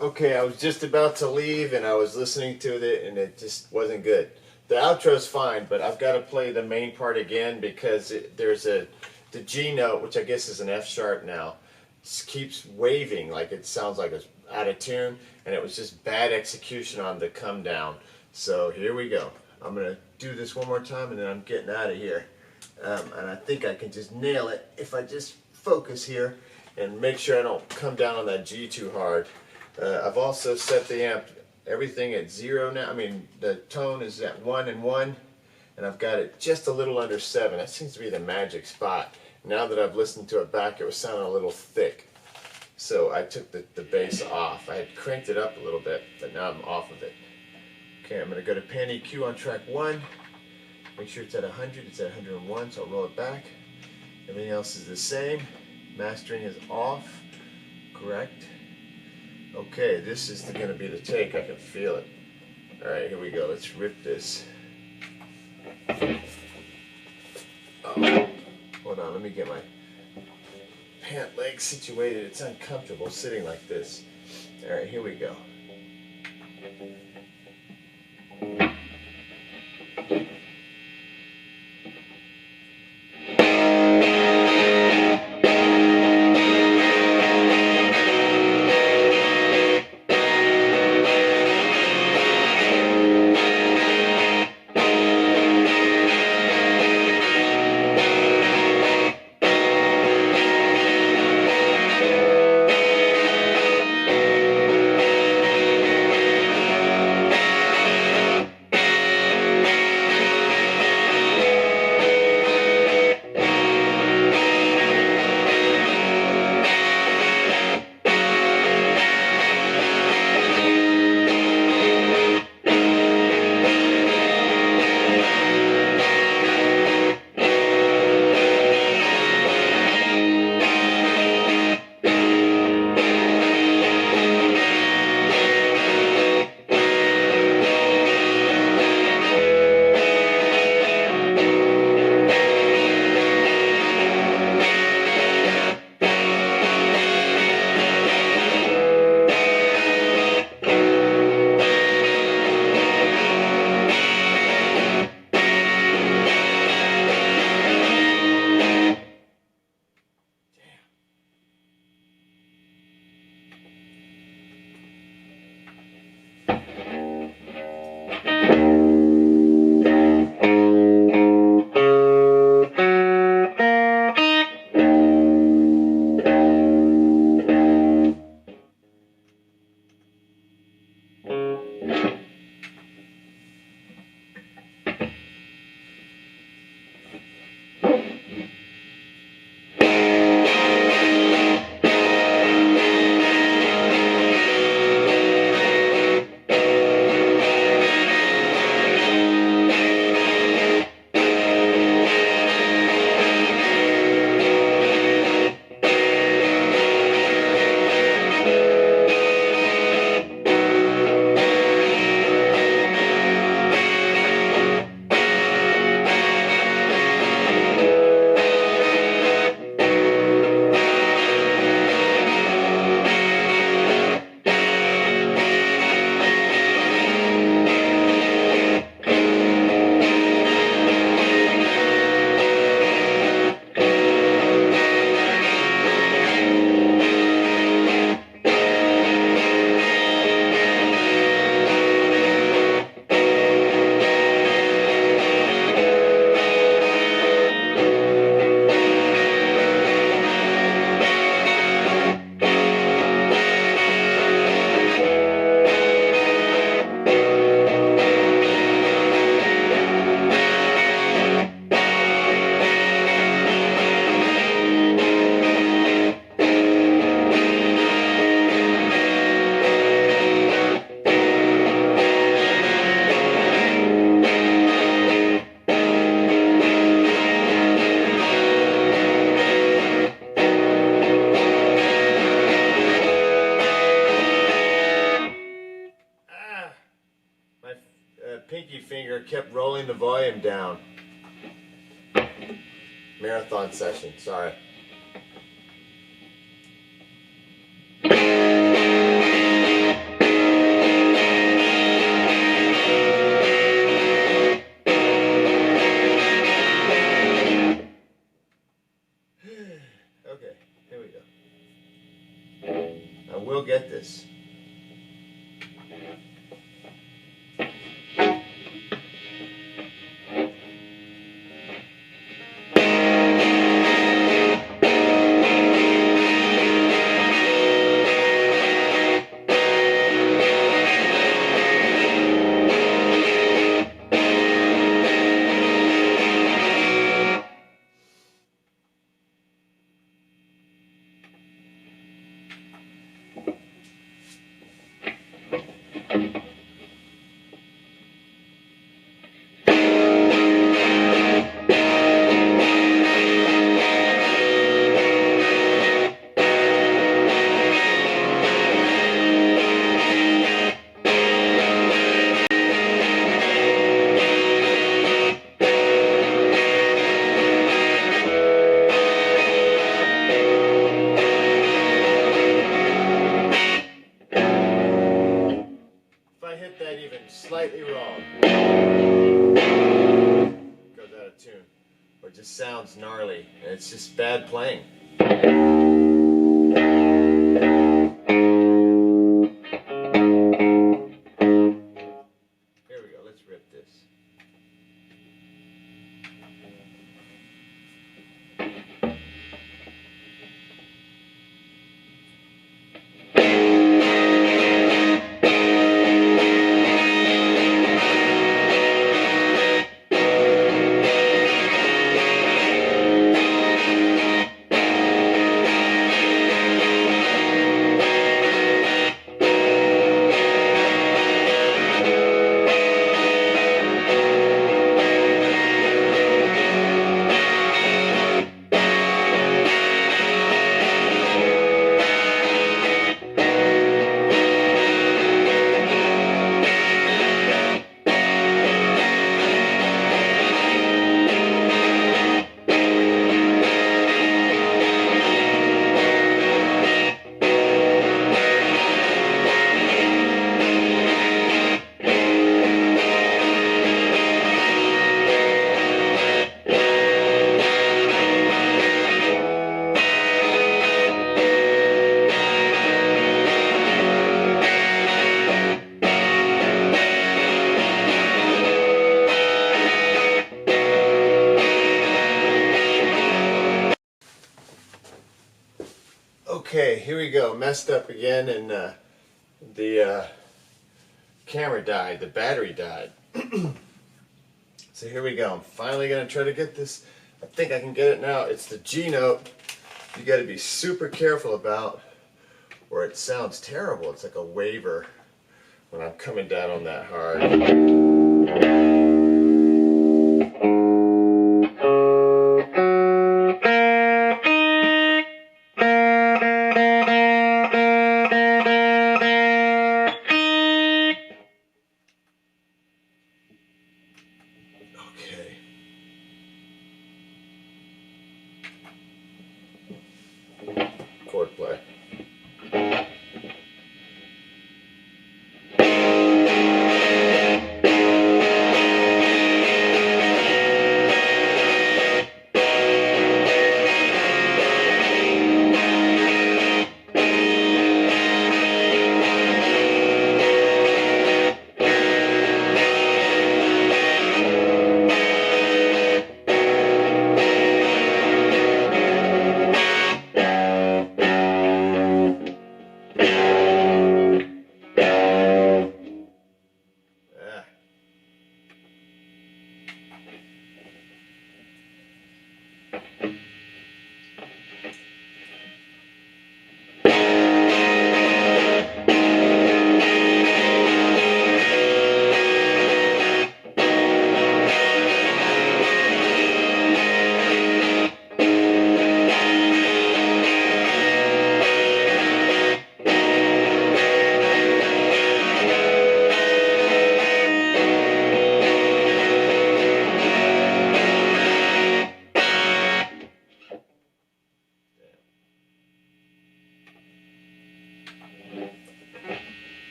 Okay, I was just about to leave and I was listening to it and it just wasn't good. The outro's fine, but I've got to play the main part again because there's the G note, which I guess is an F sharp now, just keeps waving like it sounds like it's out of tune, and it was just bad execution on the come down. So here we go. I'm going to do this one more time and then I'm getting out of here. And I think I can just nail it if I just focus here and make sure I don't come down on that G too hard. I've also set the amp, everything at 0 now. I mean, the tone is at 1 and 1, and I've got it just a little under 7. That seems to be the magic spot. Now that I've listened to it back, it was sounding a little thick. So I took the bass off. I had cranked it up a little bit, but now I'm off of it. Okay, I'm going to go to Pan EQ on track 1. Make sure it's at 100. It's at 101, so I'll roll it back. Everything else is the same. Mastering is off. Correct. Okay, this is going to be the take. I can feel it. Alright, here we go. Let's rip this. Oh, hold on, let me get my pant leg situated. It's uncomfortable sitting like this. Alright, here we go. pinky finger kept rolling the volume down. Marathon session, sorry. Okay, here we go. I will get this. Slightly wrong, goes out of tune, or just sounds gnarly, and it's just bad playing. Here we go, let's rip this. Okay, here we go. Messed up again, and the camera died. The battery died. So here we go. I'm finally going to try to get this. I think I can get it now. It's the G note. You got to be super careful about, or it sounds terrible. It's like a waver when I'm coming down on that hard. Okay. Chord play.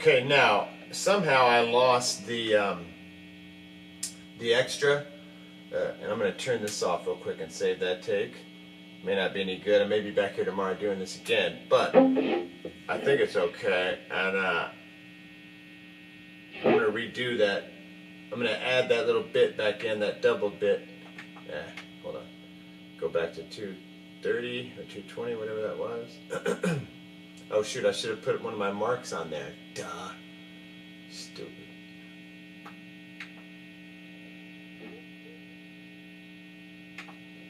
Okay, now somehow I lost the extra, and I'm going to turn this off real quick and save that take. May not be any good. I may be back here tomorrow doing this again, but I think it's okay. And I'm going to redo that. I'm going to add that little bit back in, that double bit. Hold on. Go back to 230 or 220, whatever that was. Oh shoot, I should have put one of my marks on there. Duh. Stupid.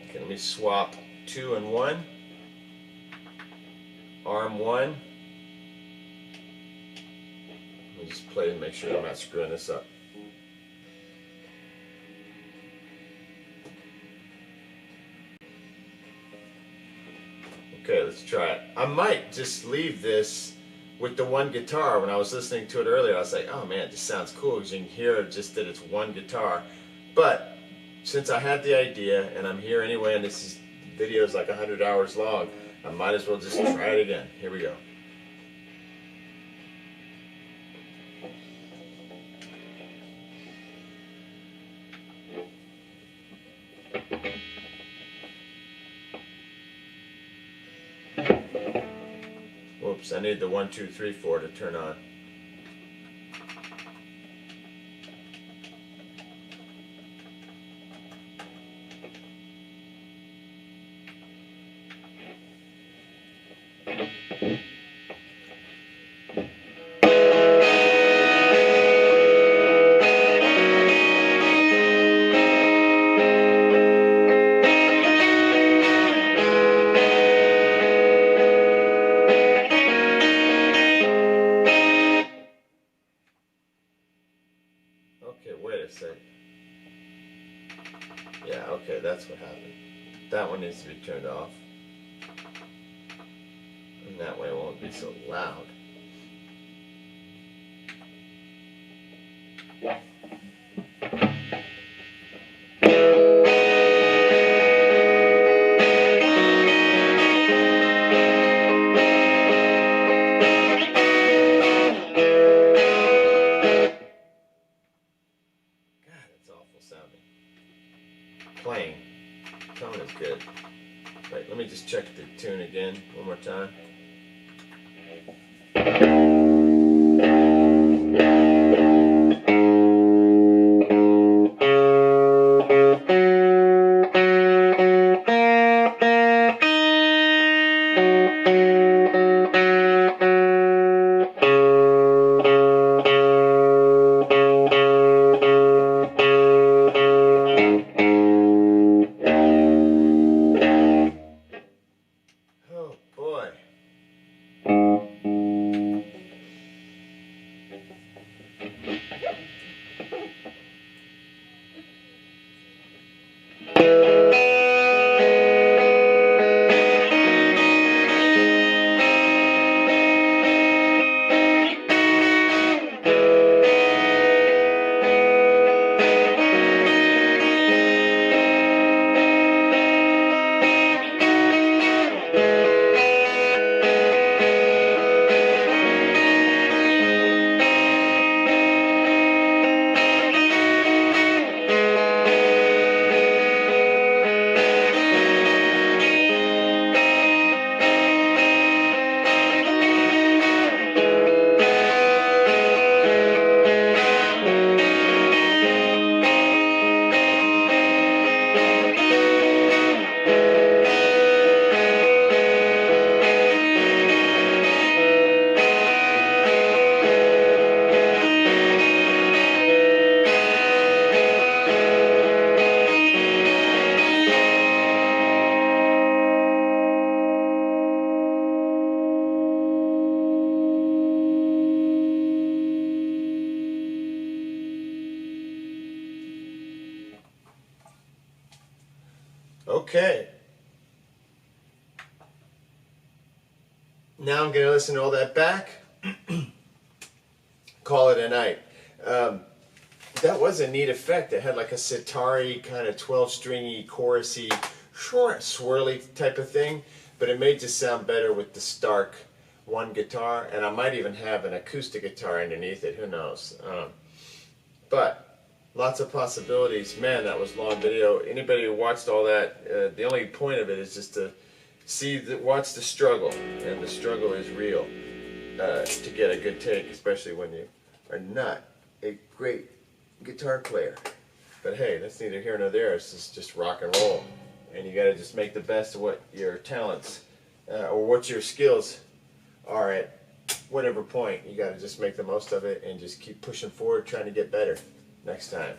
Okay, let me swap 2 and 1. Arm 1. Let me just play and make sure I'm not screwing this up. Okay, let's try it. I might just leave this with the one guitar. When I was listening to it earlier, I was like, oh man, this sounds cool, because you can hear just that it's one guitar. But since I had the idea, and I'm here anyway, and this video is like 100 hours long, I might as well just try it again. Here we go. Whoops, I need the 1, 2, 3, 4 to turn on. Okay, wait a sec. Yeah, okay, that's what happened. That one needs to be turned off. And that way it won't be so loud. Playing. Tone is good. Wait, let me just check the tune again one more time. Oh boy. Okay. Now I'm going to listen to all that back. Call it a night. That was a neat effect. It had like a sitar-y kind of 12-stringy, chorusy, swirly type of thing, but it made it sound better with the stark one guitar, and I might even have an acoustic guitar underneath it. Who knows? But lots of possibilities. Man, that was a long video. Anybody who watched all that, the only point of it is just to watch the struggle, and the struggle is real to get a good take, especially when you are not a great guitar player. But hey, that's neither here nor there. It's just rock and roll, and you got to just make the best of what your talents or what your skills are at whatever point. You got to just make the most of it and just keep pushing forward, trying to get better next time.